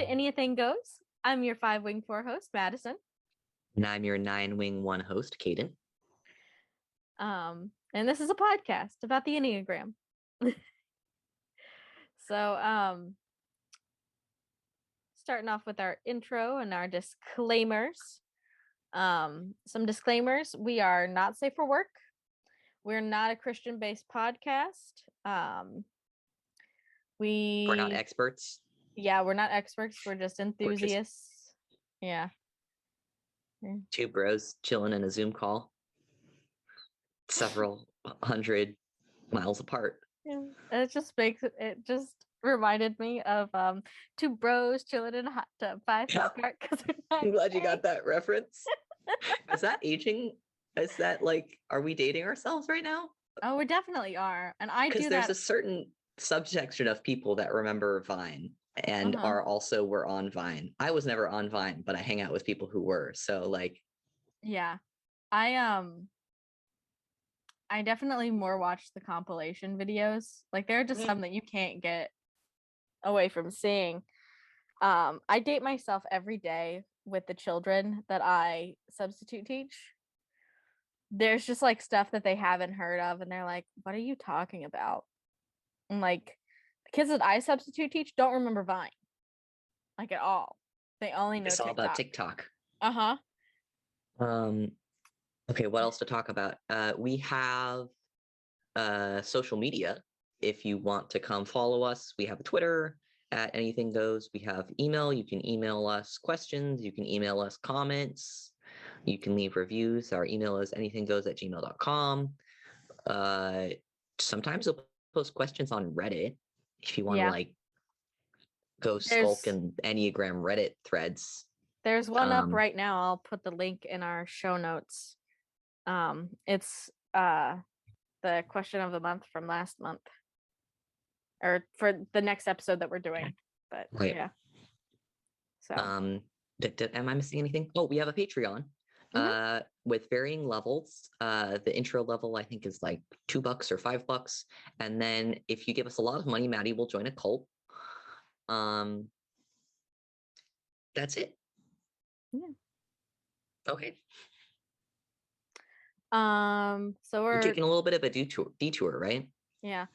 Anything Goes. I'm your 5-wing 4 host, Madison. And I'm your 9-wing 1 host, Kaeden. And this is a podcast about the Enneagram. So, starting off with our intro and our disclaimers. Some disclaimers. We are not safe for work. We're not a Christian-based podcast. We're not experts. Yeah, we're not experts. We're just enthusiasts. Yeah. Two bros chilling in a Zoom call, several hundred miles apart. Yeah, it just reminded me of two bros chilling in a hot tub 5 feet apart because they're not I'm glad you gay. got that reference. Is that aging? Is that like, are we dating ourselves right now? Oh, we definitely are. And I do that. Because there's a certain subsection of people that remember Vine and were on Vine. I was never on Vine, but I hang out with people who were. So like, yeah, I definitely more watch the compilation videos. Like there are just some that you can't get away from seeing. I date myself every day with the children that I substitute teach. There's just like stuff that they haven't heard of and they're like, what are you talking about? And like the kids that I substitute teach don't remember Vine like at all. They only know it's all TikTok. about TikTok. Okay, what else to talk about? We have social media. If you want to come follow us, we have Twitter at Anything Goes. We have email. You can email us questions. You can email us comments. You can leave reviews. Our email is anythinggoes@gmail.com. Sometimes we'll post questions on Reddit if you want to like go skulk in Enneagram Reddit threads. There's one up right now. I'll put the link in our show notes. It's the question of the month from last month, or for the next episode that we're doing. But yeah. So am I missing anything? Oh, we have a Patreon with varying levels. The intro level I think is like $2 or $5, and then if you give us a lot of money, Maddy will join a cult. That's it. Yeah. Okay. So we're taking a little bit of a detour, right? Yeah.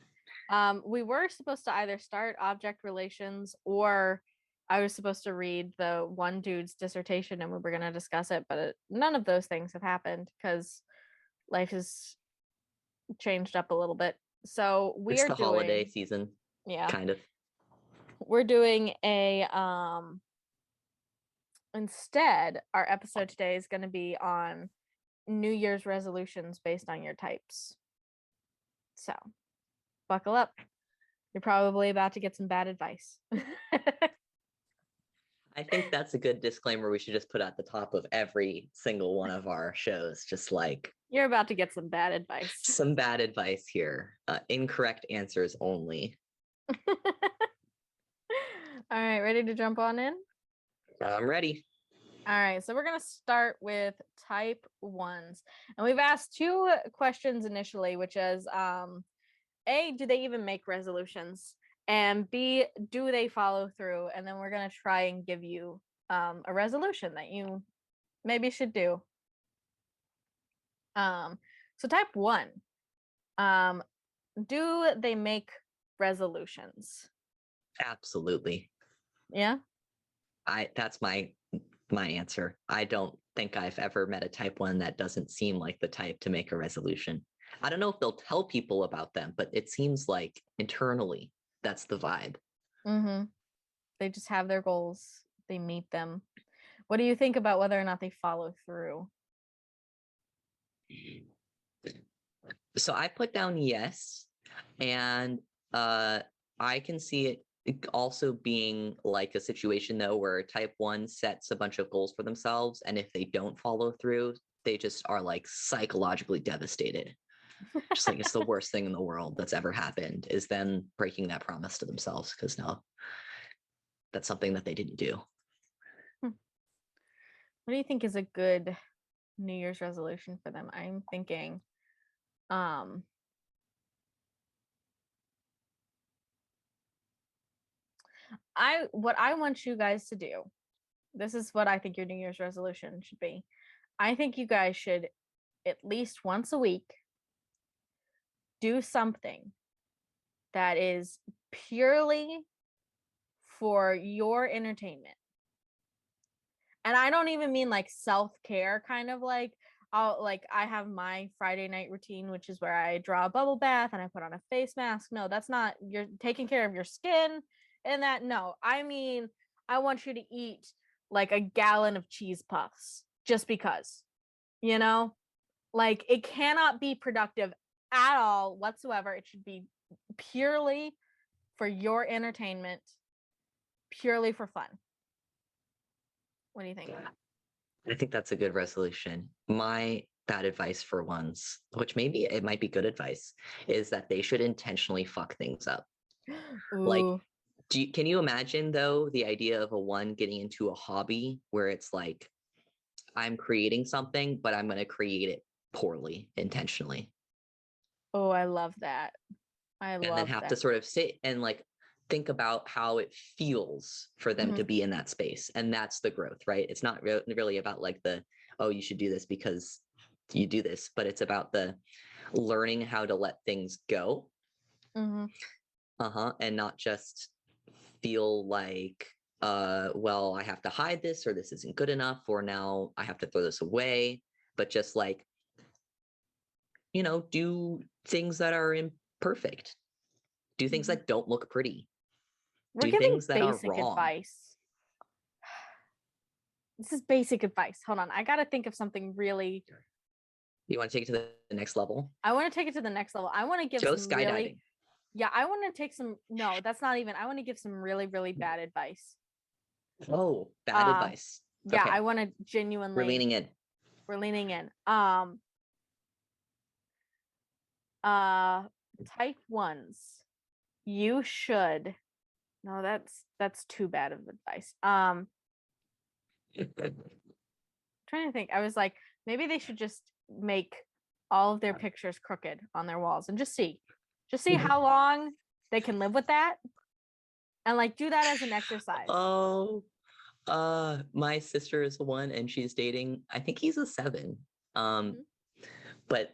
We were supposed to either start object relations, or I was supposed to read the one dude's dissertation and we were going to discuss it, but none of those things have happened because life has changed up a little bit. So it's the holiday season. Yeah. Kind of. We're doing a instead, our episode today is going to be on New Year's resolutions based on your types. So, buckle up. You're probably about to get some bad advice. I think that's a good disclaimer we should just put at the top of every single one of our shows. Just like, you're about to get some bad advice. Some bad advice here. Incorrect answers only. All right, ready to jump on in? I'm ready. All right, so we're going to start with type 1s. And we've asked 2 questions initially, which is A, do they even make resolutions? And B, do they follow through? And then we're going to try and give you a resolution that you maybe should do. So type 1, do they make resolutions? Absolutely. Yeah? That's my answer. I don't think I've ever met a type 1 that doesn't seem like the type to make a resolution. I don't know if they'll tell people about them, but it seems like internally that's the vibe. They just have their goals. They meet them. What do you think about whether or not they follow through? So I put down yes, and I can see it also being like a situation though where type 1 sets a bunch of goals for themselves, and if they don't follow through, they just are like psychologically devastated. Just like it's the worst thing in the world that's ever happened is them breaking that promise to themselves, because no, that's something that they didn't do. What do you think is a good New Year's resolution for them? I'm thinking what I want you guys to do, this is what I think your New Year's resolution should be. I think you guys should at least once a week do something that is purely for your entertainment. And I don't even mean like self-care, kind of like I have my Friday night routine, which is where I draw a bubble bath and I put on a face mask. No, that's not, you're taking care of your skin and that. No, I mean, I want you to eat like a gallon of cheese puffs just because, you know, like it cannot be productive at all whatsoever. It should be purely for your entertainment, purely for fun. What do you think? I think that's a good resolution. My bad advice for ones, which maybe it might be good advice, is that they should intentionally fuck things up. Like, Ooh. can you imagine though the idea of a one getting into a hobby where it's like, I'm creating something, but I'm going to create it poorly, intentionally. Oh, I love that. And then have to sort of sit and like think about how it feels for them to be in that space. And that's the growth, right? It's not really about like oh, you should do this because you do this, but it's about the learning how to let things go. And not just feel like, well, I have to hide this, or this isn't good enough, or now I have to throw this away, but just like, do things that are imperfect. Do things that don't look pretty. We're do giving things that are basic wrong. advice. This is basic advice. Hold on. I got to think of something really. You want to take it to the next level? I want to take it to the next level. I want to give Go some skydiving. really. Yeah, I want to take some. No, that's not even. I want to give some really, really bad advice. Oh, bad advice. Yeah, okay. I want to genuinely. We're leaning in. We're leaning in. Type ones. You should. No, that's too bad of advice. Trying to think. I was like, maybe they should just make all of their pictures crooked on their walls and just see how long they can live with that, and like do that as an exercise. Oh, my sister is a 1 and she's dating, I think he's a 7. But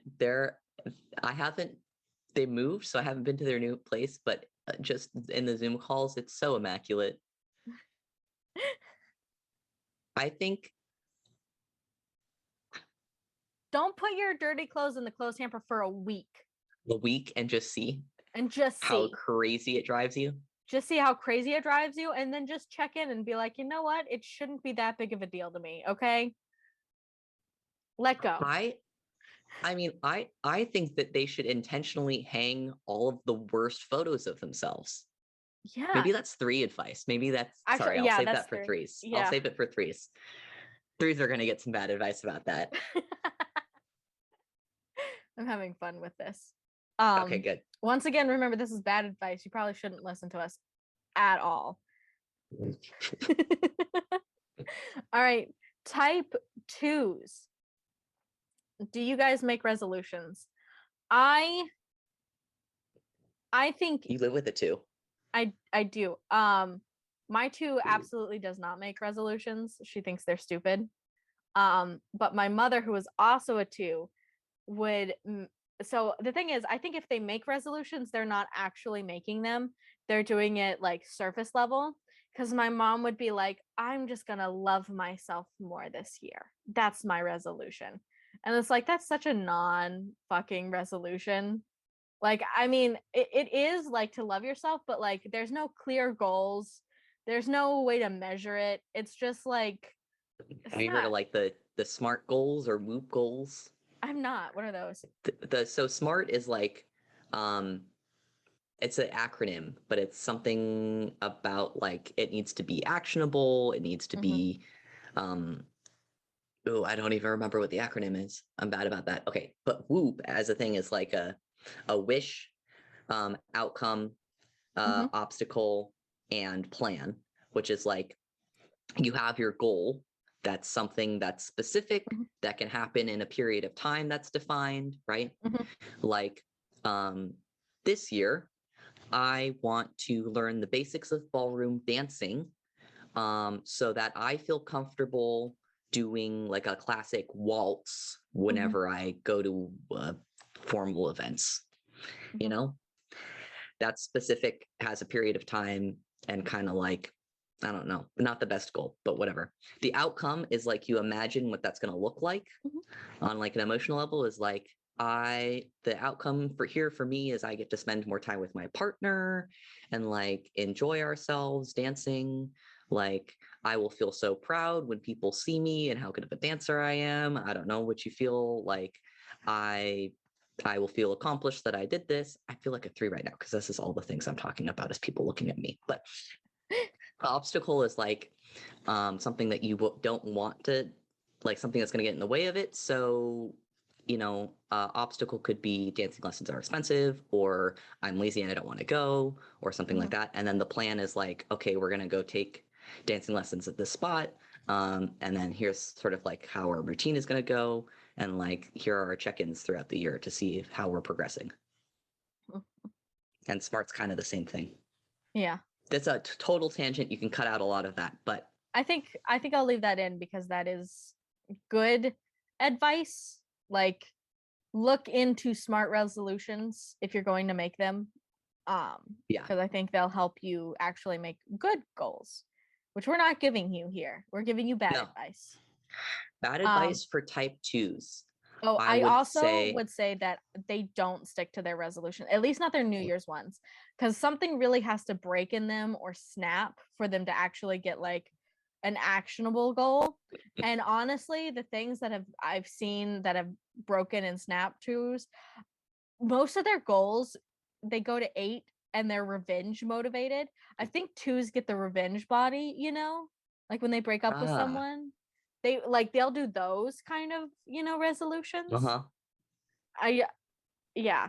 they moved, so I haven't been to their new place, but just in the Zoom calls, it's so immaculate. I think. Don't put your dirty clothes in the clothes hamper for a week. A week and just see. How crazy it drives you. Just see how crazy it drives you, and then just check in and be like, you know what? It shouldn't be that big of a deal to me, okay? Let go. I mean, I think that they should intentionally hang all of the worst photos of themselves. Yeah. Maybe that's 3 advice. Maybe that's actually, sorry, I'll save that for 3s. Yeah. I'll save it for 3s. 3s are gonna get some bad advice about that. I'm having fun with this. Okay, good. Once again, remember, this is bad advice. You probably shouldn't listen to us at all. All right. Type 2s. Do you guys make resolutions? I think you live with it too. I do. My 2 absolutely does not make resolutions. She thinks they're stupid. But my mother, who is also a 2, would. So the thing is, I think if they make resolutions, they're not actually making them. They're doing it like surface level. Because my mom would be like, I'm just gonna love myself more this year. That's my resolution. And it's like, that's such a non-fucking resolution. Like, I mean, it is like to love yourself, but like there's no clear goals. There's no way to measure it. It's just like. Have you heard of like the SMART goals or WHOOP goals? I'm not. What are those? So SMART is like, it's an acronym, but it's something about like it needs to be actionable. It needs to be, I don't even remember what the acronym is. I'm bad about that. Okay, but WHOOP as a thing is like a wish, outcome, obstacle, and plan, which is like you have your goal. That's something that's specific that can happen in a period of time that's defined, right? Like this year, I want to learn the basics of ballroom dancing, so that I feel comfortable doing like a classic waltz whenever I go to formal events. You know, that specific has a period of time and kind of like, I don't know, not the best goal, but whatever. The outcome is like you imagine what that's going to look like on like an emotional level is like, the outcome for me is I get to spend more time with my partner and like enjoy ourselves dancing. Like I will feel so proud when people see me and how good of a dancer I am. I don't know what you feel like. I I will feel accomplished that I did this. I feel like a 3 right now because this is all the things I'm talking about is people looking at me. But obstacle is like something that you don't want to, like something that's going to get in the way of it. So, obstacle could be dancing lessons are expensive, or I'm lazy and I don't want to go, or something like that. And then the plan is like, okay, we're going to go take dancing lessons at this spot. And then here's sort of like how our routine is going to go. And like, here are our check-ins throughout the year to see how we're progressing. And SMART's kind of the same thing. Yeah. That's a total tangent. You can cut out a lot of that, but I think I'll leave that in because that is good advice. Like, look into SMART resolutions if you're going to make them. Because I think they'll help you actually make good goals, which we're not giving you here. We're giving you bad advice. Bad advice for type 2s. Oh, I also would say that they don't stick to their resolution, at least not their New Year's ones, because something really has to break in them or snap for them to actually get like an actionable goal. And honestly, the things that I've seen that have broken and snapped twos, most of their goals, they go to 8 and they're revenge motivated. I think twos get the revenge body, like when they break up with someone. They'll do those kind of, resolutions. Yeah.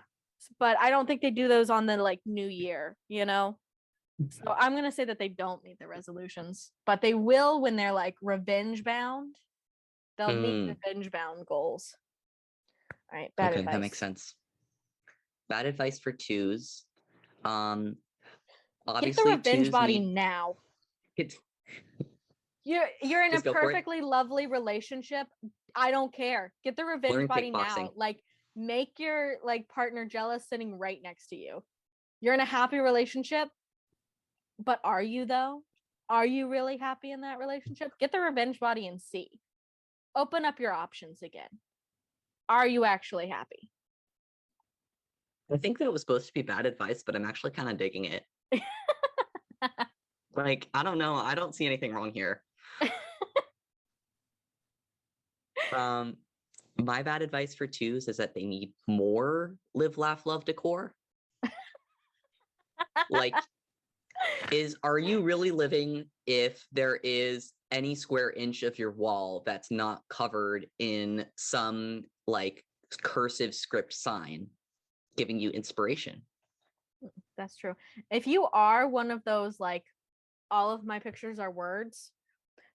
But I don't think they do those on the like New Year, So I'm going to say that they don't meet the resolutions, but they will when they're like revenge bound. They'll meet revenge bound goals. All right. Bad advice. That makes sense. Bad advice for twos. Obviously, get the revenge body now. You're in a perfectly lovely relationship. I don't care. Get the revenge body now. Like, make your like partner jealous sitting right next to you. You're in a happy relationship, but are you though? Are you really happy in that relationship? Get the revenge body and see. Open up your options again. Are you actually happy? I think that was supposed to be bad advice, but I'm actually kind of digging it. Like, I don't know. I don't see anything wrong here. My bad advice for twos is that they need more live, laugh, love decor. Like, are you really living if there is any square inch of your wall that's not covered in some like cursive script sign giving you inspiration? That's true. If you are one of those like all of my pictures are words,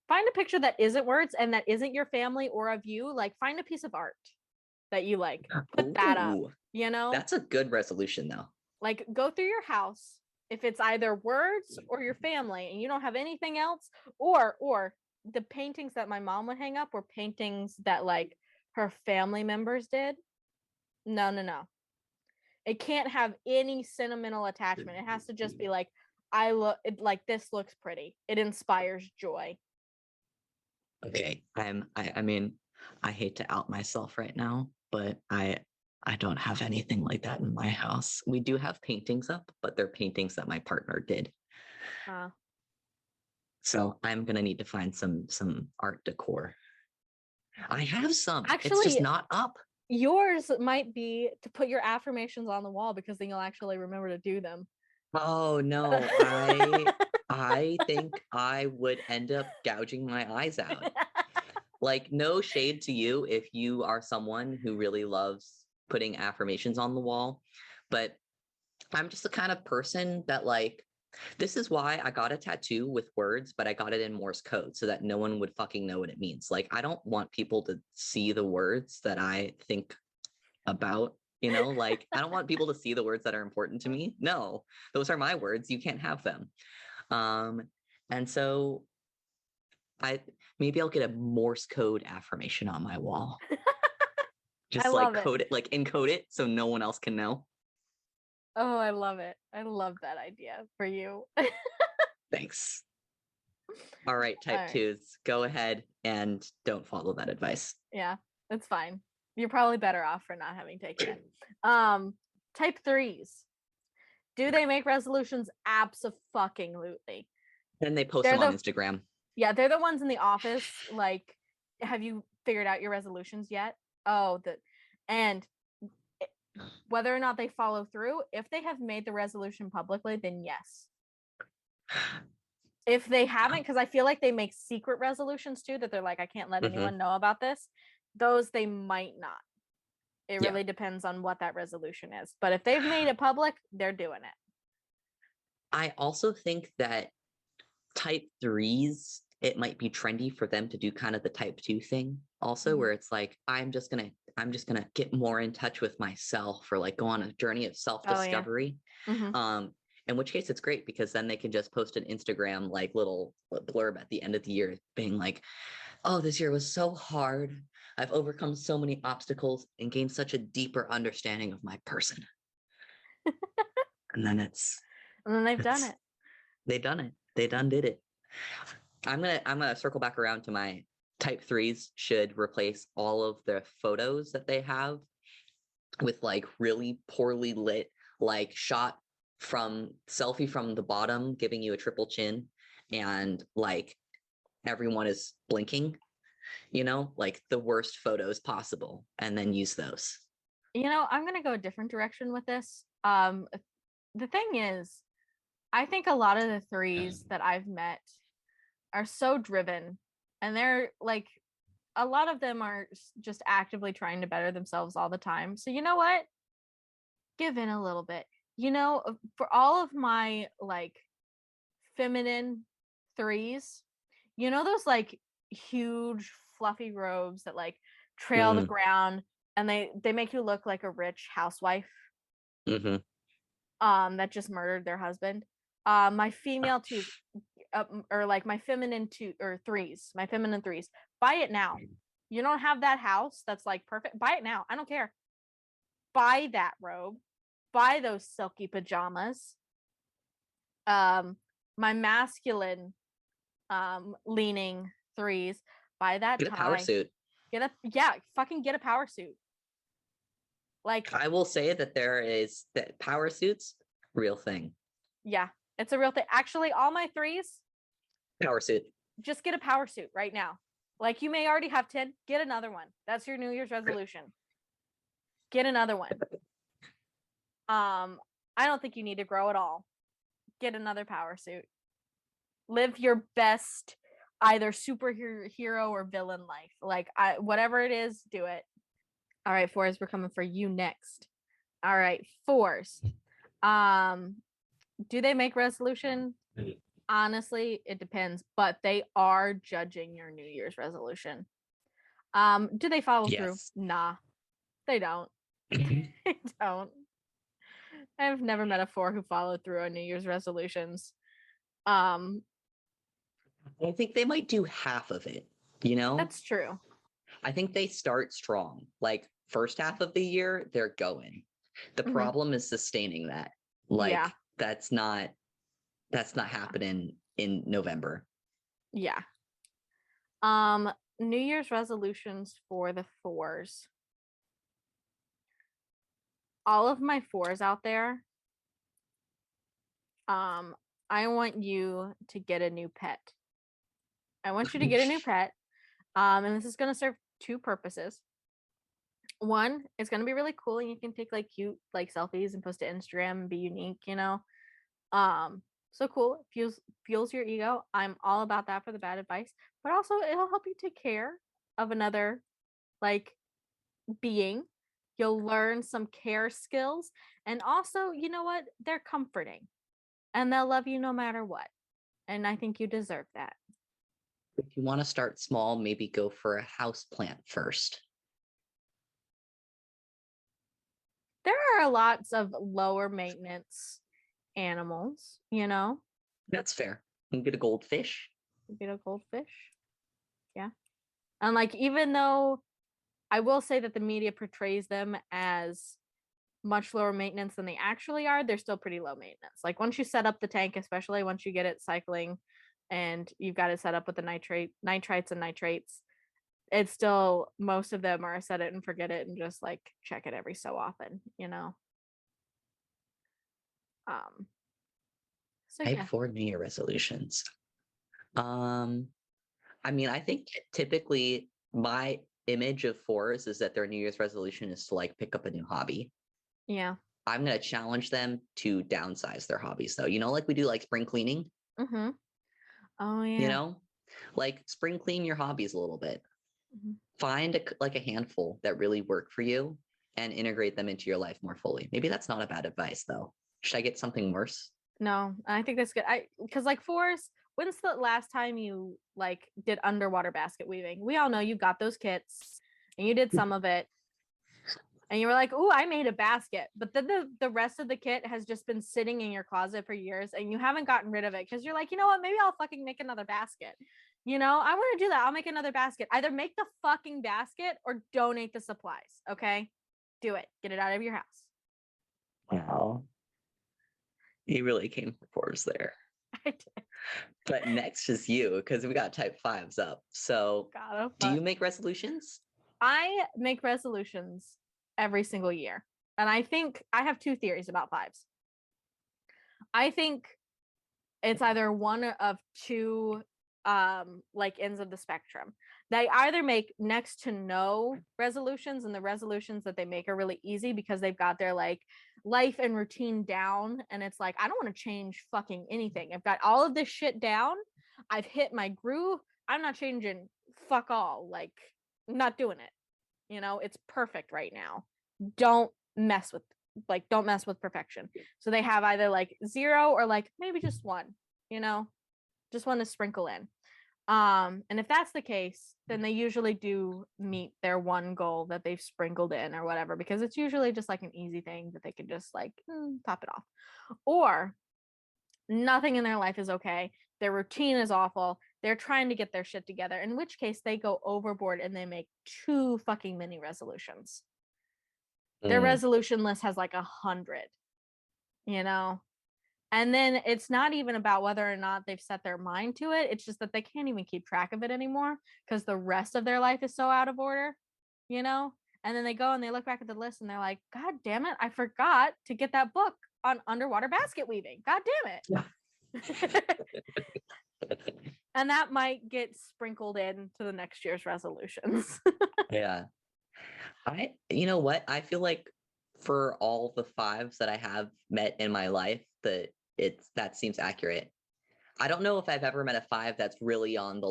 find a picture that isn't words and that isn't your family or of you. Like, find a piece of art that you like. Put that up, That's a good resolution though. Like, go through your house. If it's either words or your family and you don't have anything else, or the paintings that my mom would hang up were paintings that like her family members did. No. It can't have any sentimental attachment. It has to just be like, this looks pretty. It inspires joy. Okay. I mean, I hate to out myself right now, but I don't have anything like that in my house. We do have paintings up, but they're paintings that my partner did. So I'm gonna need to find some art decor. I have some. Actually, it's just not up. Yours might be to put your affirmations on the wall because then you'll actually remember to do them. Oh no, I think I would end up gouging my eyes out. Like, no shade to you if you are someone who really loves putting affirmations on the wall, but I'm just the kind of person that like, this is why I got a tattoo with words, but I got it in Morse code so that no one would fucking know what it means. Like, I don't want people to see the words that I think about You know, like I don't want people to see the words that are important to me. No, those are my words. You can't have them. And so I maybe I'll get a Morse code affirmation on my wall. I Just like love it. code it, like encode it so no one else can know. Oh, I love it. I love that idea for you. Thanks. All right, type All right. twos, go ahead and don't follow that advice. Yeah, it's fine. You're probably better off for not having taken it. Type threes. Do they make resolutions? Abso-fucking-lutely. Then they post They're them on the Instagram. Yeah, they're the ones in the office. Like, have you figured out your resolutions yet? Oh, and whether or not they follow through, if they have made the resolution publicly, then yes. If they haven't, because I feel like they make secret resolutions too, that they're like, I can't let anyone know about this. Those they might not. It really depends on what that resolution is. But if they've made it public, they're doing it. I also think that type threes, it might be trendy for them to do kind of the type two thing also, where it's like, I'm just gonna get more in touch with myself, or like go on a journey of self-discovery. In which case it's great, because then they can just post an Instagram like little blurb at the end of the year being like, oh, this year was so hard. I've overcome so many obstacles and gained such a deeper understanding of my person. And then they've done it. They done it. They done did it. I'm gonna circle back around to my type threes should replace all of the photos that they have with like really poorly lit, like shot from selfie from the bottom, giving you a triple chin, and like everyone is blinking, you know, like the worst photos possible, and then use those. I'm gonna go a different direction with this. The thing is, I think a lot of the threes that I've met are so driven, and they're like, a lot of them are just actively trying to better themselves all the time. So you know what? Give in a little bit. For all of my like feminine threes, those like huge fluffy robes that like trail the ground, and they make you look like a rich housewife that just murdered their husband. My female twos, or like my feminine two or threes, my feminine threes, buy it now. You don't have that house that's like perfect, buy it now. I don't care. Buy that robe, buy those silky pajamas. My masculine leaning threes, buy that Get a power tie. suit. Fucking get a power suit. Like, I will say that power suits, real thing. Yeah, it's a real thing. Actually, all my threes, Power suit. just get a power suit right now. Like, you may already have 10, get another one. That's your New Year's resolution. Get another one. I don't think you need to grow at all. Get another power suit. Live your best either superhero or villain life. Like, whatever it is, do it. All right, fours, we're coming for you next. All right, fours. Do they make resolution? Honestly, it depends, but they are judging your New Year's resolution. Do they follow through? Nah, they don't. They don't. I've never met a four who followed through on New Year's resolutions. I think they might do half of it, you know? That's true. I think they start strong. Like first half of the year, they're going. The problem is sustaining that. Like that's not happening in November. Yeah. New Year's resolutions for the fours. All of my fours out there, I want you to get a new pet. I want you to get a new pet. And this is going to serve two purposes. One, it's going to be really cool, and you can take like cute like selfies and post to Instagram and be unique, So cool. It fuels your ego. I'm all about that for the bad advice, but also it'll help you take care of another like being. You'll learn some care skills, and also, you know what? They're comforting, and they'll love you no matter what. And I think you deserve that. If you want to start small, maybe go for a house plant first. are lots of lower maintenance animals, you know? That's fair. You can get a goldfish. You get a goldfish. Yeah. And like, even though I will say that the media portrays them as much lower maintenance than they actually are, they're still pretty low maintenance. Like once you set up the tank, especially once you get it cycling and you've got it set up with the nitrites and nitrates, it's still, most of them are set it and forget it and just like check it every so often, you know? So Type yeah. 4 New Year resolutions. I mean, I think typically my image of fours is that their New Year's resolution is to like pick up a new hobby. Yeah. I'm going to challenge them to downsize their hobbies though. You know, like we do like spring cleaning, Mm-hmm. Oh yeah. you know, like spring clean your hobbies a little bit. Mm-hmm. Find like a handful that really work for you and integrate them into your life more fully. Maybe that's not a bad advice though. Should I get something worse? No, I think that's good. Because like fours, when's the last time you like did underwater basket weaving? We all know you got those kits and you did some of it. And you were like, "Ooh, I made a basket." But then the rest of the kit has just been sitting in your closet for years and you haven't gotten rid of it because you're like, "You know what? Maybe I'll fucking make another basket." You know, I want to do that. I'll make another basket. Either make the fucking basket or donate the supplies, okay? Do it. Get it out of your house. Wow. You really came for fours there. I did. But next is you, because we got type fives up. So do you make resolutions? I make resolutions every single year. And I think I have two theories about fives. I think it's either one of two like ends of the spectrum. They either make next to no resolutions, and the resolutions that they make are really easy because they've got their like life and routine down, and it's like, I don't want to change fucking anything. I've got all of this shit down. I've hit my groove. I'm not changing fuck all. Like, I'm not doing it. You know, it's perfect right now. Don't mess with perfection. So they have either like 0 or like maybe just 1, you know, just one to sprinkle in. And if that's the case, then they usually do meet their one goal that they've sprinkled in or whatever, because it's usually just like an easy thing that they can just like top it off. Or nothing in their life is okay. Their routine is awful. They're trying to get their shit together, in which case they go overboard and they make 2 fucking mini resolutions. Their resolution list has like 100, you know? And then it's not even about whether or not they've set their mind to it. It's just that they can't even keep track of it anymore because the rest of their life is so out of order, you know? And then they go and they look back at the list and they're like, God damn it, I forgot to get that book on underwater basket weaving. God damn it. And that might get sprinkled into the next year's resolutions. Yeah. You know what? I feel like for all the fives that I have met in my life, that seems accurate. I don't know if I've ever met a 5 that's really on the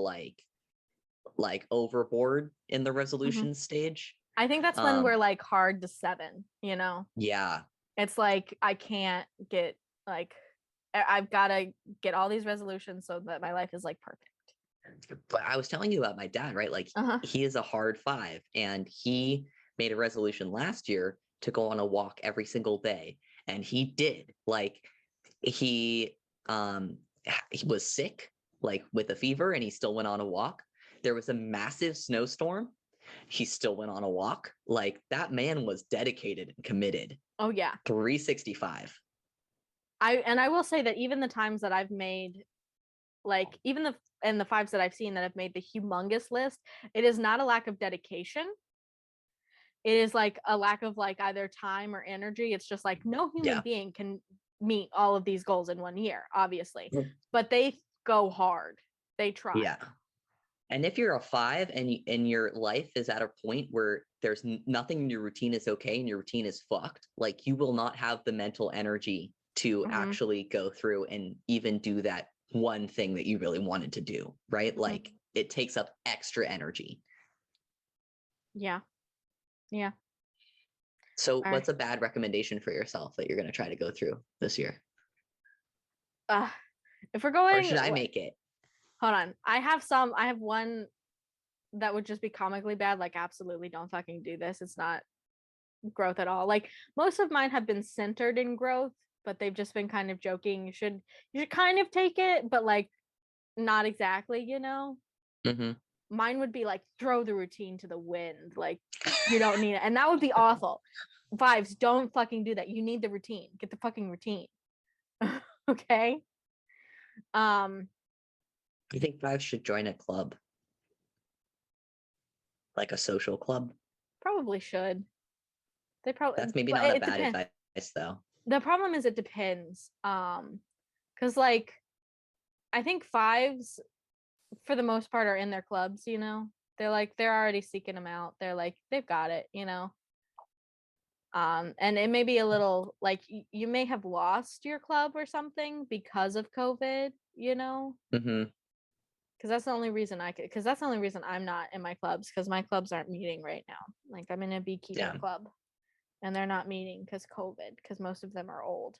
like overboard in the resolution stage. I think that's when we're like hard to 7, you know? Yeah. It's like, I can't get like, I've got to get all these resolutions so that my life is like perfect. But I was telling you about my dad, right? Like he is a hard 5 and he made a resolution last year to go on a walk every single day. And he did. Like he was sick, like with a fever, and he still went on a walk. There was a massive snowstorm. He still went on a walk. Like that man was dedicated and committed. Oh yeah. 365. I will say that even the times that I've made, like even the 5s that I've seen that have made the humongous list, it is not a lack of dedication. It is like a lack of like either time or energy. It's just like no human being can meet all of these goals in 1 year, obviously. But they go hard. They try. Yeah. And if you're a 5 and your life is at a point where there's nothing in your routine is okay and your routine is fucked, like you will not have the mental energy to actually go through and even do that one thing that you really wanted to do, right? Like it takes up extra energy. Yeah. Yeah. So what's a bad recommendation for yourself that you're going to try to go through this year? If we're going, or should I make it? Hold on. I have one that would just be comically bad. Like, absolutely don't fucking do this. It's not growth at all. Like most of mine have been centered in growth, but they've just been kind of joking. You should kind of take it, but like not exactly, you know. Mm-hmm. Mine would be like throw the routine to the wind, like you don't need it, and that would be awful. Fives, don't fucking do that. You need the routine. Get the fucking routine. Okay. I think fives should join a club, like a social club. Probably should. They probably, That's maybe but not a it bad depends. advice, though. The problem is it depends. Because like I think fives for the most part are in their clubs, you know. They're already seeking them out. They're like they've got it, you know. And it may be a little like you may have lost your club or something because of COVID, you know. Mm-hmm. Because that's the only reason because that's the only reason I'm not in my clubs, because my clubs aren't meeting right now. Like I'm in a beekeeping Yeah. club and they're not meeting because COVID, because most of them are old.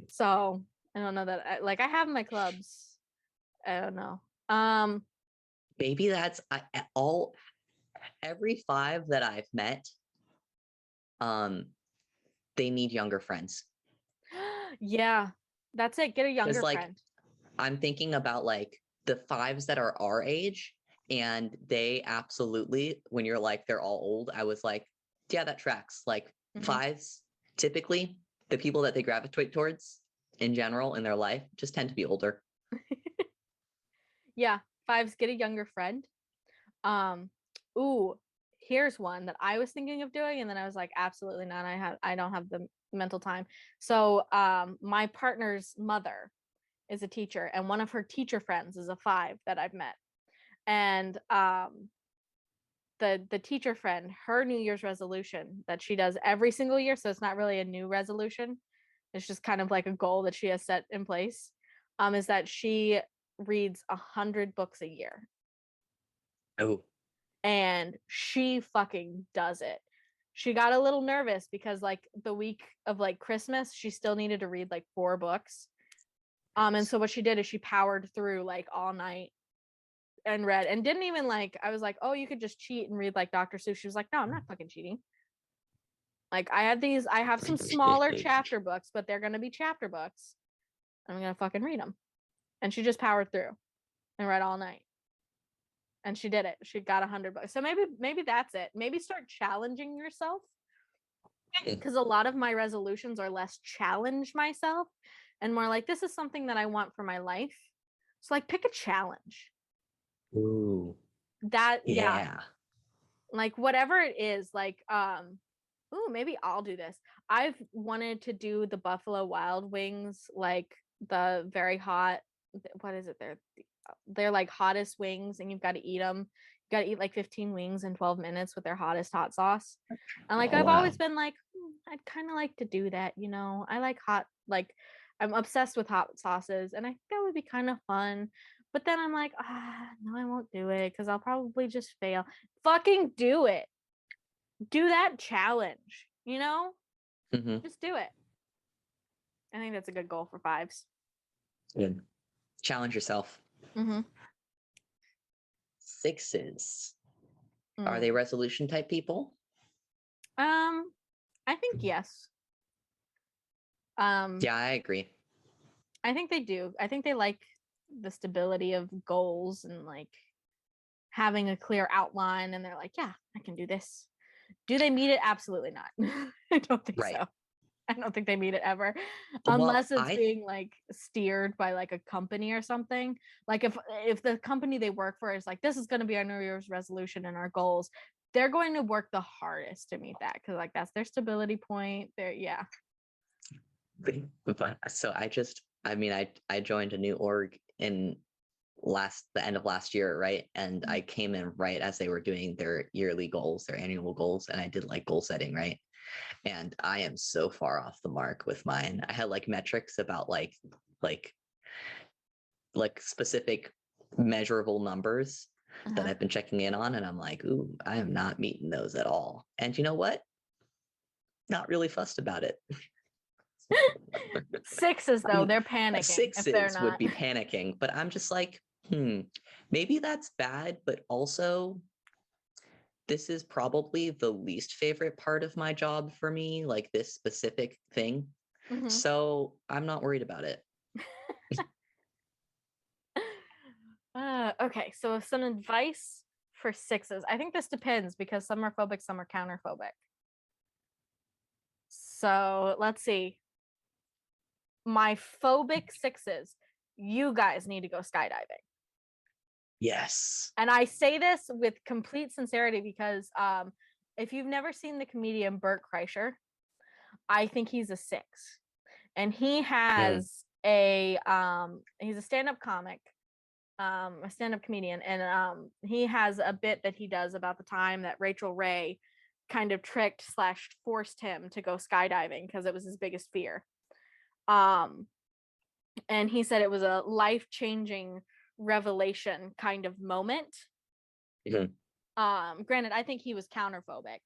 So I don't know that I have my clubs. I don't know. Maybe that's all. Every five that I've met, they need younger friends. Yeah, that's it. Get a younger Like, friend. I'm thinking about like the fives that are our age, and they absolutely, when you're like they're all old, I was like, yeah, that tracks. Like fives, typically, the people that they gravitate towards in general in their life just tend to be older. Yeah, fives, get a younger friend. Ooh, here's one that I was thinking of doing, and then I was like, absolutely not. I don't have the mental time. So my partner's mother is a teacher, and one of her teacher friends is a five that I've met. And the teacher friend, her New Year's resolution that she does every single year, so it's not really a new resolution. It's just kind of like a goal that she has set in place. Is that she reads 100 books a year. Oh. And she fucking does it. She got a little nervous because like the week of like Christmas, she still needed to read like 4 books. And so what she did is she powered through like all night and read, and didn't even like, I was like, oh, you could just cheat and read like Dr. Seuss. She was like, no, I'm not fucking cheating. Like I have some smaller chapter books, but they're gonna be chapter books. I'm gonna fucking read them. And she just powered through and read all night. And she did it. She got 100 books. So maybe that's it. Maybe start challenging yourself, because a lot of my resolutions are less challenge myself and more like, this is something that I want for my life. So like pick a challenge. Ooh. That yeah. Yeah. Like whatever it is, like ooh, maybe I'll do this. I've wanted to do the Buffalo Wild Wings, like the very hot, what is it? They're like hottest wings, and you've got to eat them. You got to eat like 15 wings in 12 minutes with their hottest hot sauce. And like Oh, I've wow. always been like, I'd kind of like to do that, you know. I like hot, like I'm obsessed with hot sauces, and I think that would be kind of fun. But then I'm like, no, I won't do it because I'll probably just fail. Fucking do it. Do that challenge, you know? Mm-hmm. Just do it. I think that's a good goal for fives. Good. Challenge yourself. Mm-hmm. Sixes. Are they resolution type people? I think yes. Yeah, I agree. I think they do. I think they like the stability of goals and like having a clear outline, and they're like, yeah, I can do this. Do they meet it? Absolutely not. I don't think so. I don't think they meet it ever, unless it's being like steered by like a company or something. Like if the company they work for is like, this is going to be our New Year's resolution and our goals, they're going to work the hardest to meet that, because like that's their stability point. They're yeah. But so I joined a new org in the end of last year, right? And I came in right as they were doing their yearly goals, their annual goals, and I did like goal setting, right? And I am so far off the mark with mine. I had like metrics about like specific measurable numbers that I've been checking in on, and I'm like, ooh, I am not meeting those at all. And you know what? Not really fussed about it. Sixes though, they're panicking. Sixes would be panicking, but I'm just like, maybe that's bad, but also this is probably the least favorite part of my job for me, like this specific thing. Mhm. So I'm not worried about it. Okay, so some advice for sixes. I think this depends because some are phobic, some are counterphobic. So let's see. My phobic sixes, you guys need to go skydiving. Yes. And I say this with complete sincerity because if you've never seen the comedian Bert Kreischer, I think he's a six. And he has he's a stand-up comic, a stand-up comedian, and he has a bit that he does about the time that Rachel Ray kind of tricked / forced him to go skydiving because it was his biggest fear. And he said it was a life-changing revelation kind of moment. Granted, I think he was counterphobic,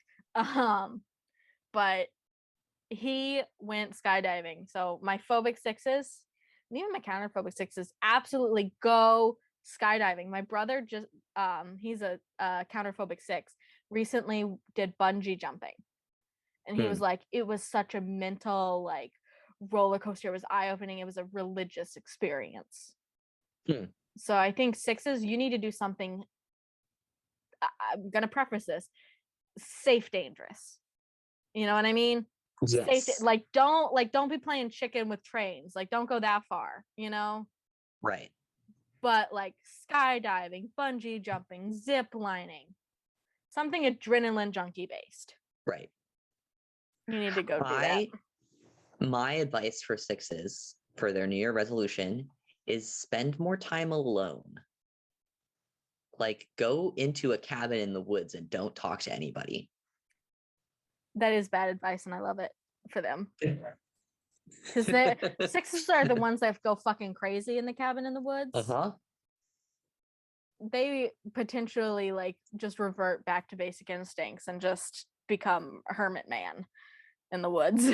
but he went skydiving. So my phobic sixes, and even my counterphobic sixes, absolutely go skydiving. My brother just he's a counterphobic six, recently did bungee jumping, and he was like, it was such a mental like roller coaster. It was eye-opening. It was a religious experience. So I think sixes, you need to do something, I'm gonna preface this, safe, dangerous. You know what I mean? Yes. Safe, don't be playing chicken with trains. Like, don't go that far, you know? Right. But like skydiving, bungee jumping, zip lining, something adrenaline junkie based. Right. You need to go do that. My advice for sixes for their New Year resolution is spend more time alone. Like, go into a cabin in the woods and don't talk to anybody. That is bad advice, and I love it for them. Because the sixes are the ones that go fucking crazy in the cabin in the woods. They potentially like just revert back to basic instincts and just become a hermit man in the woods.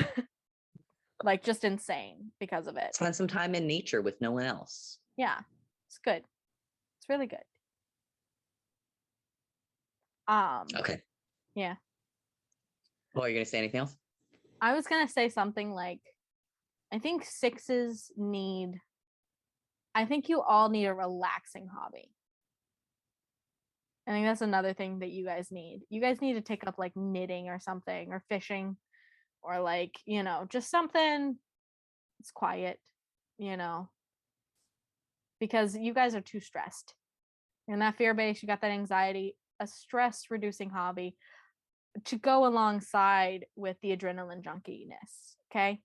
Like, just insane because of it. Spend some time in nature with no one else. Yeah, it's good. It's really good. Okay. Yeah. Oh, are you gonna say anything else? I was gonna say something like, I think you all need a relaxing hobby. I think that's another thing that you guys need. You guys need to take up like knitting or something, or fishing, or like, you know, just something it's quiet, you know, because you guys are too stressed. You're in that fear base, you got that anxiety, a stress reducing hobby to go alongside with the adrenaline junkiness. Okay.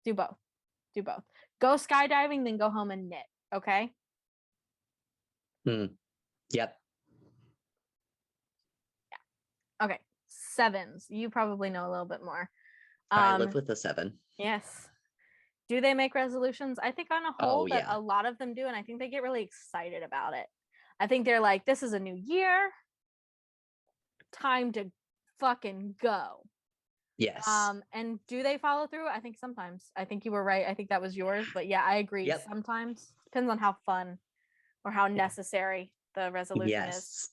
Do both. Go skydiving, then go home and knit. Okay. Yep. Yeah. Okay. Sevens. You probably know a little bit more. I live with a 7. Yes. Do they make resolutions? I think on a whole that yeah. a lot of them do, and I think they get really excited about it. I think they're like, this is a new year. Time to fucking go. Yes. And do they follow through? I think sometimes. I think you were right. I think that was yours, but yeah, I agree. Yep. Sometimes depends on how fun or how necessary the resolution is.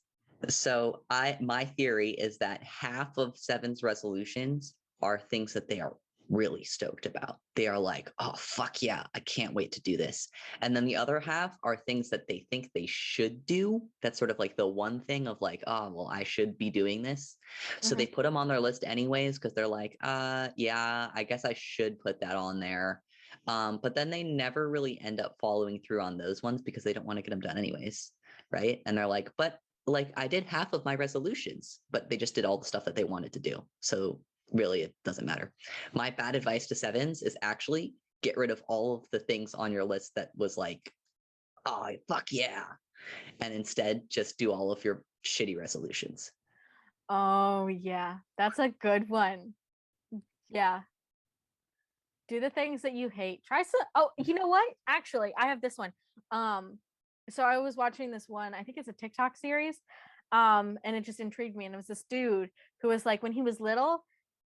So my theory is that half of Seven's resolutions are things that they are really stoked about. They are like, oh fuck yeah, I can't wait to do this. And then the other half are things that they think they should do. That's sort of like the one thing of like, oh well, I should be doing this. So they put them on their list anyways because they're like, yeah, I guess I should put that on there. But then they never really end up following through on those ones because they don't want to get them done anyways. Right. And they're like, but like I did half of my resolutions, but they just did all the stuff that they wanted to do. So really, it doesn't matter. My bad advice to sevens is actually get rid of all of the things on your list that was like, oh, fuck yeah. And instead just do all of your shitty resolutions. Oh, yeah. That's a good one. Yeah. Do the things that you hate. Oh, you know what? Actually, I have this one. So I was watching this one, I think it's a TikTok series. And it just intrigued me. And it was this dude who was like, when he was little,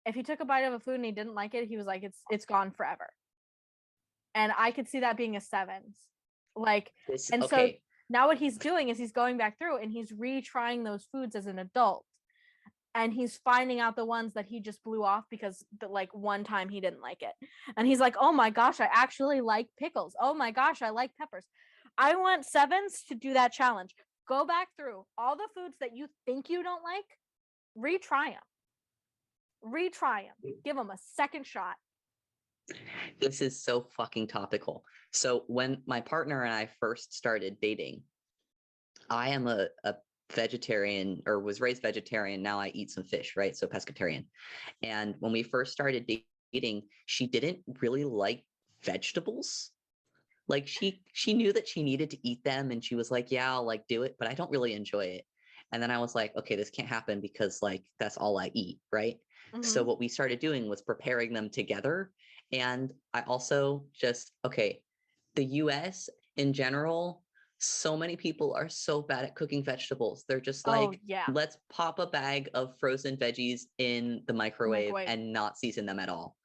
if he took a bite of a food and he didn't like it, he was like, it's gone forever. And I could see that being a sevens. Like, so now what he's doing is he's going back through and he's retrying those foods as an adult. and he's finding out the ones that he just blew off because like one time he didn't like it, and he's like, oh my gosh, I actually like pickles, oh my gosh, I like peppers. I want sevens to do that challenge. Go back through all the foods that you think you don't like, retry them, give them a second shot. This is so fucking topical. So when my partner and I first started dating, I am a vegetarian, or was raised vegetarian. Now I eat some fish, right? So pescatarian. And when we first started dating, she didn't really like vegetables. Like she knew that she needed to eat them, and she was like, yeah, I'll like do it, but I don't really enjoy it. And then I was like, okay, this can't happen because like that's all I eat, right? So what we started doing was preparing them together. And I also just, okay, the US in general, so many people are so bad at cooking vegetables. They're just like, let's pop a bag of frozen veggies in the microwave and not season them at all.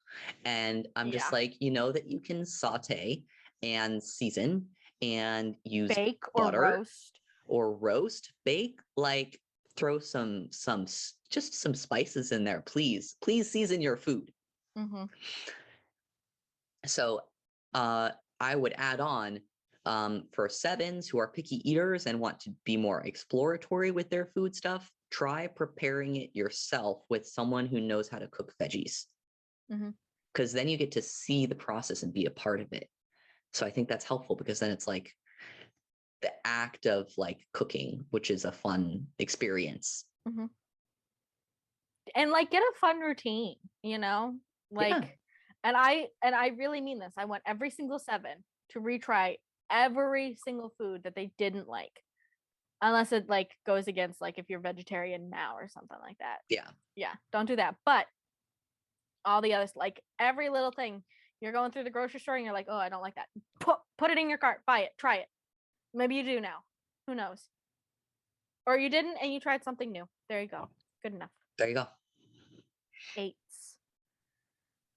And I'm just like, you know that you can saute and season and use bake butter or roast, bake, like throw some just some spices in there, please season your food. So I would add on, for sevens who are picky eaters and want to be more exploratory with their food stuff, try preparing it yourself with someone who knows how to cook veggies, because then you get to see the process and be a part of it. So I think that's helpful, because then it's like the act of like cooking, which is a fun experience. And like get a fun routine, you know, like, and I really mean this. I want every single seven to retry every single food that they didn't like, unless it like goes against, like, if you're vegetarian now or something like that. Yeah, don't do that. But all the others, like every little thing, you're going through the grocery store and you're like, oh, I don't like that, put it in your cart, buy it, try it. Maybe you do now, who knows, or you didn't and you tried something new. There you go, good enough. There you go. Eights.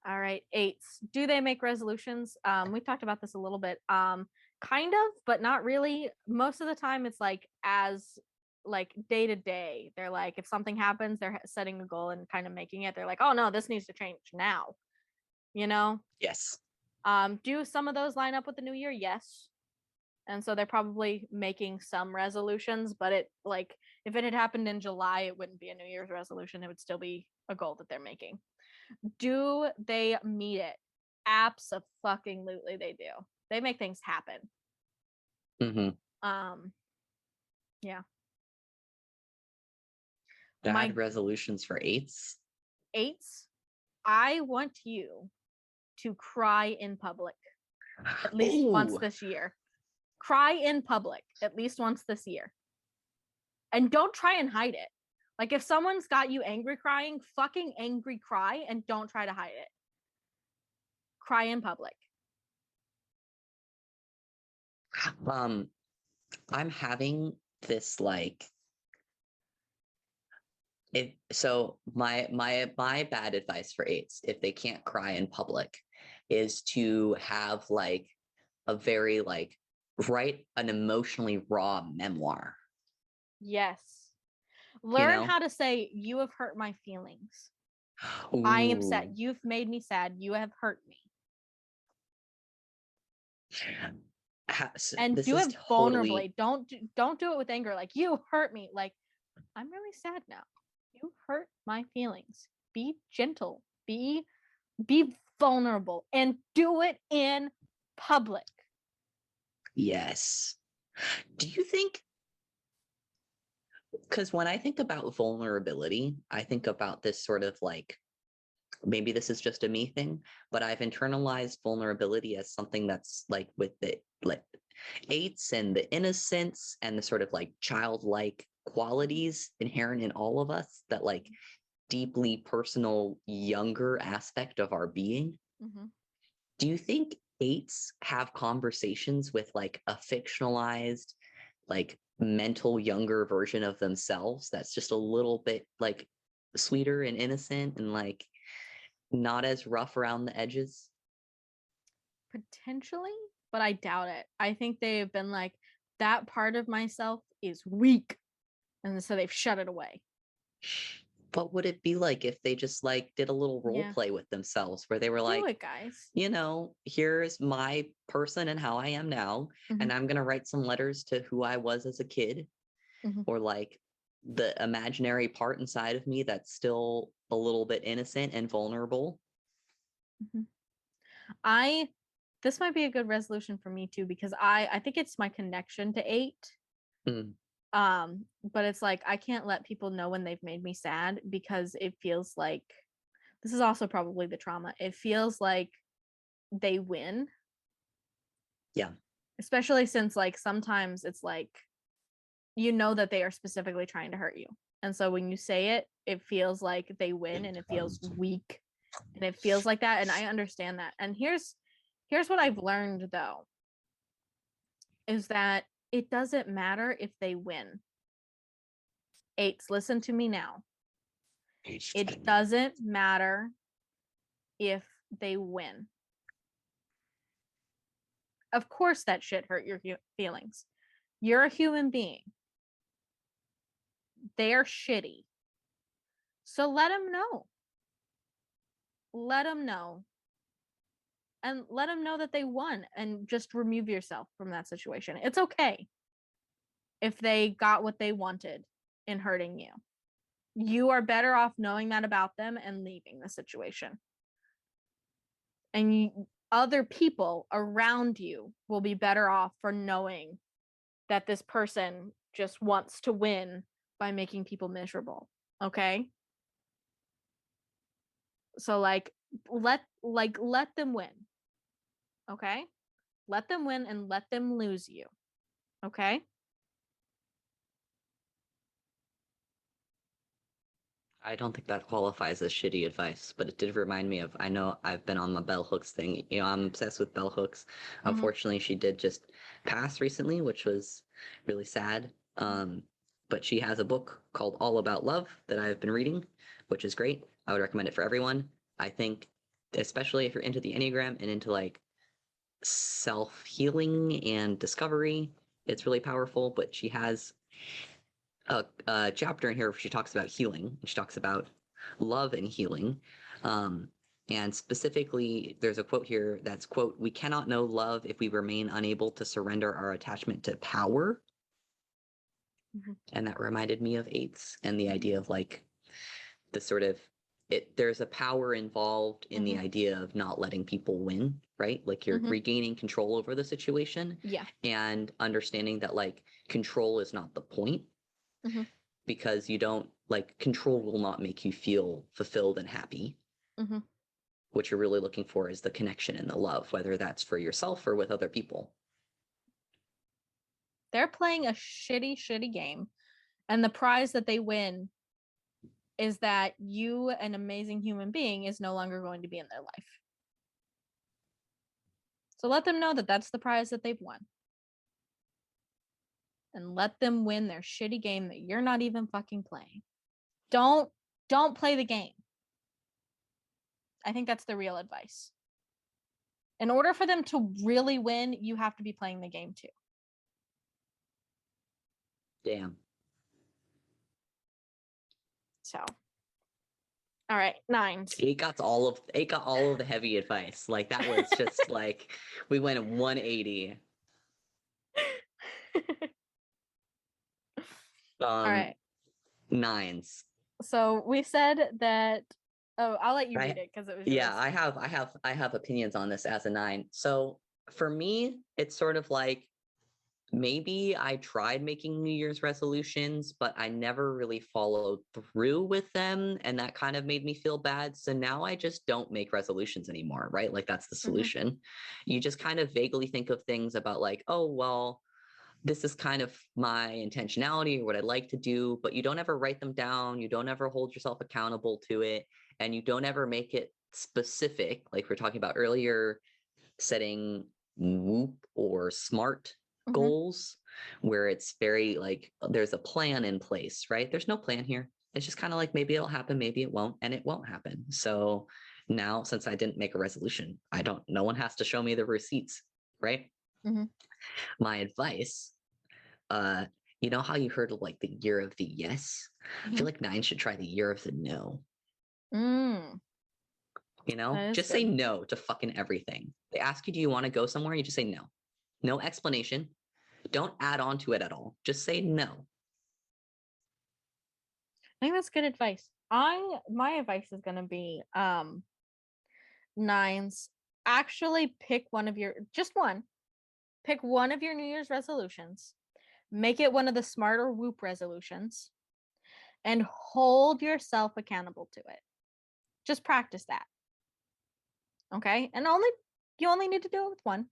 All right, eights. Do they make resolutions? We talked about this a little bit. Kind of, but not really. Most of the time it's like as like day to day. They're like, if something happens, they're setting a goal and kind of making it. They're like, oh no, this needs to change now. You know? Yes. Do some of those line up with the new year? Yes. And so they're probably making some resolutions, but it, like, if it had happened in July, it wouldn't be a New Year's resolution. It would still be a goal that they're making. Do they meet it? Abso-fucking-lutely they do. They make things happen. Yeah. Bad resolutions for eights? Eights, I want you to cry in public at least once this year. Cry in public at least once this year. And don't try and hide it. Like, if someone's got you angry crying, fucking angry cry, and don't try to hide it. Cry in public. I'm having this like, my bad advice for eights, if they can't cry in public, is to have like a very like write an emotionally raw memoir. Yes. Learn how to say, you have hurt my feelings. Ooh. I am sad. You've made me sad. You have hurt me. And do it vulnerably. Don't do it with anger. Like, you hurt me. Like, I'm really sad now. You hurt my feelings. Be gentle. Be vulnerable, and do it in public. Yes. Do you think, because when I think about vulnerability, I think about this sort of like, maybe this is just a me thing, but I've internalized vulnerability as something that's like with the like eights and the innocence and the sort of like childlike qualities inherent in all of us, that like deeply personal younger aspect of our being. Do you think eights have conversations with like a fictionalized, like mental younger version of themselves that's just a little bit like sweeter and innocent and like not as rough around the edges? Potentially, but I doubt it. I think they've been like, that part of myself is weak, and so they've shut it away. what would it be like if they just like did a little role Yeah. play with themselves where they were Do like, it, guys. here's my person and how I am now, and I'm gonna write some letters to who I was as a kid, or like the imaginary part inside of me that's still a little bit innocent and vulnerable. This might be a good resolution for me too, because I think it's my connection to 8. Mm. But it's like I can't let people know when they've made me sad, because it feels like, this is also probably the trauma, it feels like they win. Yeah. Especially since like sometimes it's like, you know that they are specifically trying to hurt you. And so when you say it, it feels like they win, and it feels weak, and it feels like that. And I understand that. And here's what I've learned though, is that it doesn't matter if they win. 8s, listen to me now. It doesn't matter if they win. Of course that shit hurt your feelings. You're a human being. They're shitty. So let them know. Let them know. And let them know that they won, and just remove yourself from that situation. It's okay if they got what they wanted in hurting you. You are better off knowing that about them and leaving the situation. And other people around you will be better off for knowing that this person just wants to win by making people miserable. Okay? So let them win. Okay? Let them win and let them lose you. Okay? I don't think that qualifies as shitty advice, but it did remind me of, I know I've been on the bell hooks thing. I'm obsessed with bell hooks. Unfortunately, she did just pass recently, which was really sad. But she has a book called All About Love that I've been reading, which is great. I would recommend it for everyone. I think, especially if you're into the Enneagram and into like self-healing and discovery, it's really powerful. But she has a chapter in here where she talks about healing. She talks about love and healing. And specifically, there's a quote here that's, quote, "We cannot know love if we remain unable to surrender our attachment to power." And that reminded me of 8s and the idea of like the sort of, there's a power involved in the idea of not letting people win, right? Like you're regaining control over the situation. Yeah. And understanding that like control is not the point. Because you don't, like, control will not make you feel fulfilled and happy. What you're really looking for is the connection and the love, whether that's for yourself or with other people. They're playing a shitty game, and the prize that they win is that you, an amazing human being, is no longer going to be in their life. So let them know that that's the prize that they've won. And let them win their shitty game that you're not even fucking playing. Don't play the game. I think that's the real advice. In order for them to really win, you have to be playing the game too. Damn. So, all right, 9s. 8 got all of the heavy advice. Like that was just like we went 180. All right. 9s. So we said that. Oh, I'll let you read it because it was yours. Yeah, I have opinions on this as a 9. So for me, it's sort of like, maybe I tried making New Year's resolutions, but I never really followed through with them. And that kind of made me feel bad. So now I just don't make resolutions anymore, right? Like that's the solution. You just kind of vaguely think of things about like, oh, well, this is kind of my intentionality or what I'd like to do, but you don't ever write them down. You don't ever hold yourself accountable to it. And you don't ever make it specific. Like we were talking about earlier, setting WHOOP or SMART goals, where it's very like there's a plan in place, right? There's no plan here. It's just kind of like maybe it'll happen, maybe it won't, and it won't happen. So now, since I didn't make a resolution, no one has to show me the receipts, right? My advice You know how you heard of like the year of the yes? I feel Mhm. like 9 should try the year of the no. Mm, You know, that is just say good. no to fucking everything. They ask you, do you want to go somewhere? You just say no. No explanation. Don't add on to it at all. Just say no. I think that's good advice. My advice is gonna be nines. Actually pick one of your just one. Pick one of your New Year's resolutions. Make it one of the smarter whoop resolutions and hold yourself accountable to it. Just practice that. Okay? And you only need to do it with one.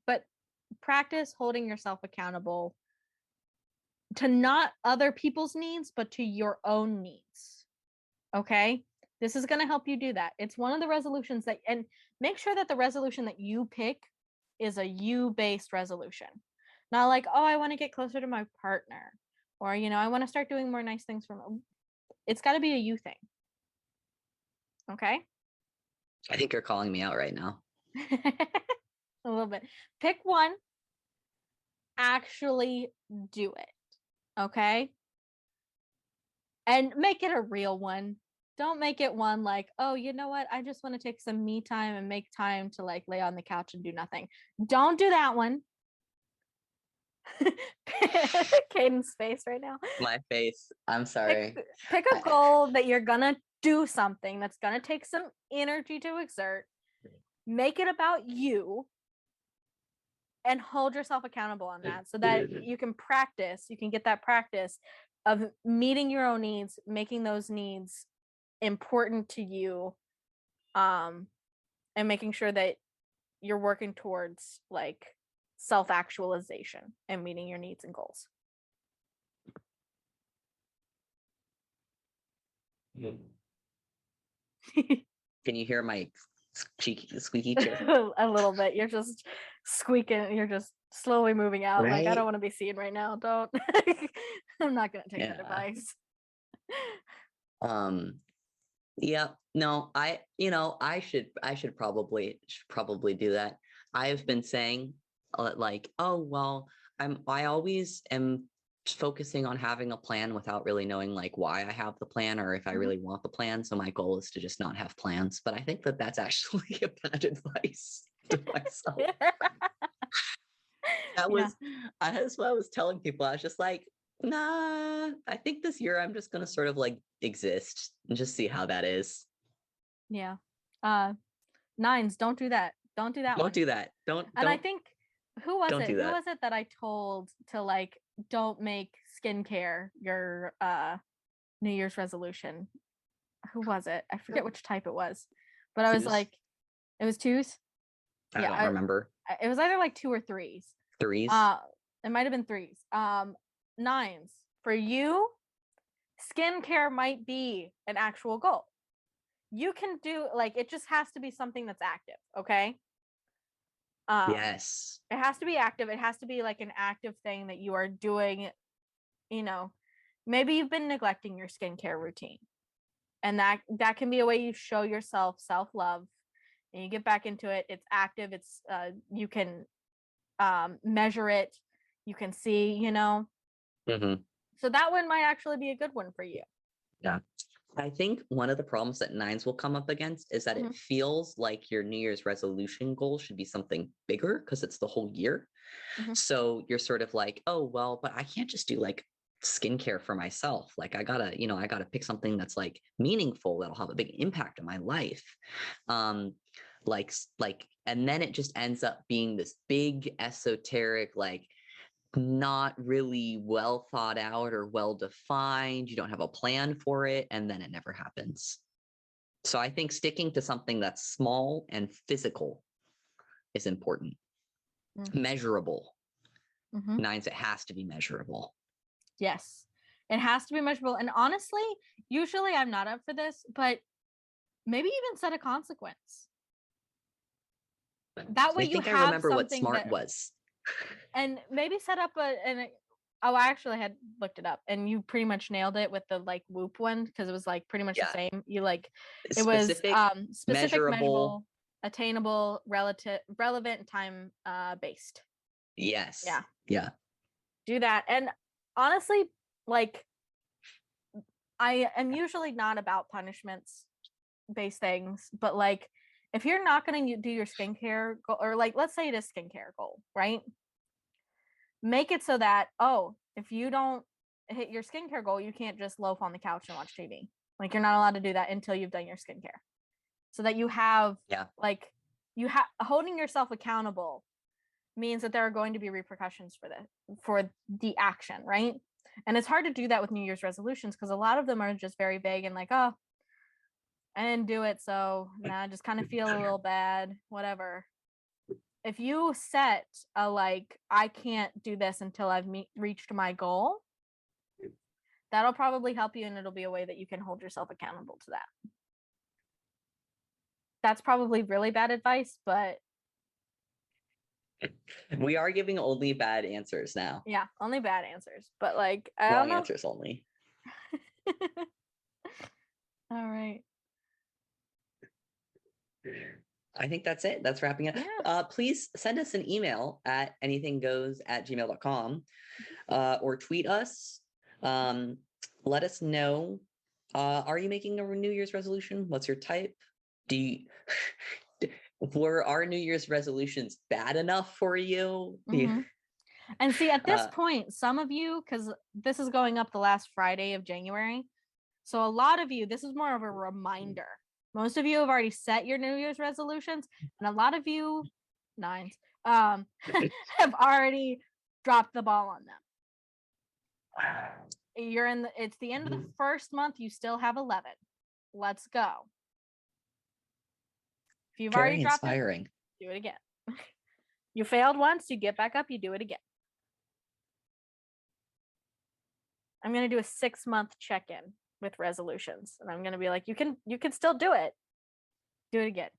But practice holding yourself accountable to not other people's needs, but to your own needs. Okay? This is going to help you do that. It's one of the resolutions that, and make sure that the resolution that you pick is a you based resolution. Not like, oh, I want to get closer to my partner, or, I want to start doing more nice things for me. It's got to be a you thing. Okay? I think you're calling me out right now. A little bit. Pick one, actually do it. Okay? And make it a real one. Don't make it one like, oh, you know what? I just want to take some me time and make time to like lay on the couch and do nothing. Don't do that one. Kaeden's face right now. My face. I'm sorry. Pick a goal that you're gonna do something that's gonna take some energy to exert. Make it about you and hold yourself accountable on that so that you can get that practice of meeting your own needs, making those needs important to you, and making sure that you're working towards like self-actualization and meeting your needs and goals. Can you hear my squeaky chair? A little bit. You're just squeaking. You're just slowly moving out. Right? Like, I don't want to be seen right now. Don't. I'm not going to take that advice. Yeah, no, I should probably do that. I've been saying like, oh, well, I always am focusing on having a plan without really knowing like why I have the plan or if I really want the plan. So my goal is to just not have plans. But I think that that's actually a bad advice to myself. That's what I was telling people. I was just like, nah, I think this year I'm just gonna sort of like exist and just see how that is. Yeah. Nines, don't do that. Don't do that Don't one. do that. And I think who was don't it? do Who that. was it that I told to like don't make skincare your New Year's resolution? Who was it? I forget which type it was. But I was Twos? like, it was twos. I don't remember. It was either like 2 or 3s. Threes? It might have been 3s. Nines. For you, skincare might be an actual goal. You can do like it just has to be something that's active, okay? Yes. It has to be active. It has to be like an active thing that you are doing, you know. Maybe you've been neglecting your skincare routine. And that can be a way you show yourself self-love and you get back into it. It's active. It's you can measure it. You can see, Mm-hmm. So that one might actually be a good one for you. Yeah. I think one of the problems that nines will come up against is that it feels like your New Year's resolution goal should be something bigger because it's the whole year. So you're sort of like, oh, well, but I can't just do like skincare for myself. Like I gotta pick something that's like meaningful, that'll have a big impact on my life. And then it just ends up being this big esoteric, like not really well thought out or well defined. You don't have a plan for it, and then it never happens. So I think sticking to something that's small and physical is important. Measurable. Nines, it has to be measurable. Yes, it has to be measurable. And honestly, usually I'm not up for this, but maybe even set a consequence. That way you have I remember what smart was. And maybe set up I actually had looked it up and you pretty much nailed it with the like whoop one because it was like pretty much the same. You like it specific, was specific, measurable, attainable, relevant, and time based. Yes. Yeah. Yeah. do that. And honestly, like, I am usually not about punishments based things, but like, if you're not going to do your skincare goal, or like, let's say it is skincare goal, right? Make it so that, oh, if you don't hit your skincare goal, you can't just loaf on the couch and watch TV. Like, you're not allowed to do that until you've done your skincare. So that you have, like, holding yourself accountable means that there are going to be repercussions for the action, right? And it's hard to do that with New Year's resolutions because a lot of them are just very vague and like, oh, I didn't do it, so I just kind of feel a little bad, whatever. If you set a like, I can't do this until I've reached my goal, that'll probably help you, and it'll be a way that you can hold yourself accountable to that. That's probably really bad advice, but we are giving only bad answers now. Yeah, only bad answers, but like, I Wrong don't know. Answers only. All right. I think that's it. That's wrapping it. Yeah. Please send us an email at anythinggoes@gmail.com or tweet us. Let us know. Are you making a New Year's resolution? What's your type? Were our New Year's resolutions bad enough for you? Mm-hmm. And see, at this point, some of you, because this is going up the last Friday of January, so a lot of you, this is more of a reminder. Most of you have already set your New Year's resolutions, and a lot of you, nines, have already dropped the ball on them. It's the end of the first month. You still have 11. Let's go. If you've already dropped it, do it again. You failed once, you get back up, you do it again. I'm going to do a 6-month check-in with resolutions, and I'm going to be like, you can still do it. Do it again.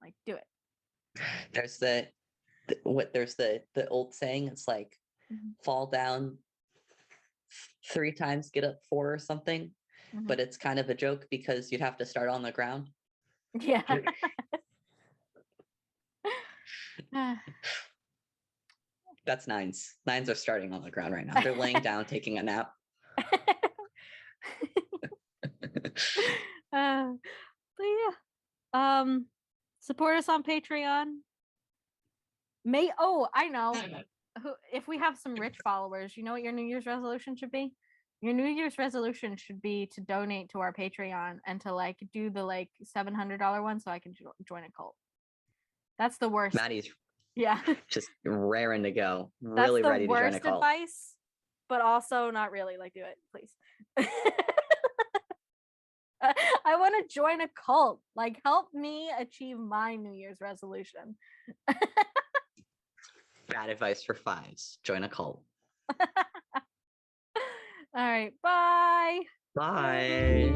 Like, do it. There's the old saying, it's like, fall down 3 times, get up 4 or something. But it's kind of a joke because you'd have to start on the ground. Yeah. That's nines. Nines are starting on the ground right now. They're laying down, taking a nap. But yeah. Support us on Patreon. I know. If we have some rich followers, you know what your New Year's resolution should be? Your New Year's resolution should be to donate to our Patreon and to like do the like $700 one so I can join a cult. That's the worst. Maddy's just raring to go. Really ready to join a cult. Advice, but also not really. Like, do it, please. I want to join a cult. Like, help me achieve my New Year's resolution. Bad advice for 5s. Join a cult. All right. Bye. Bye.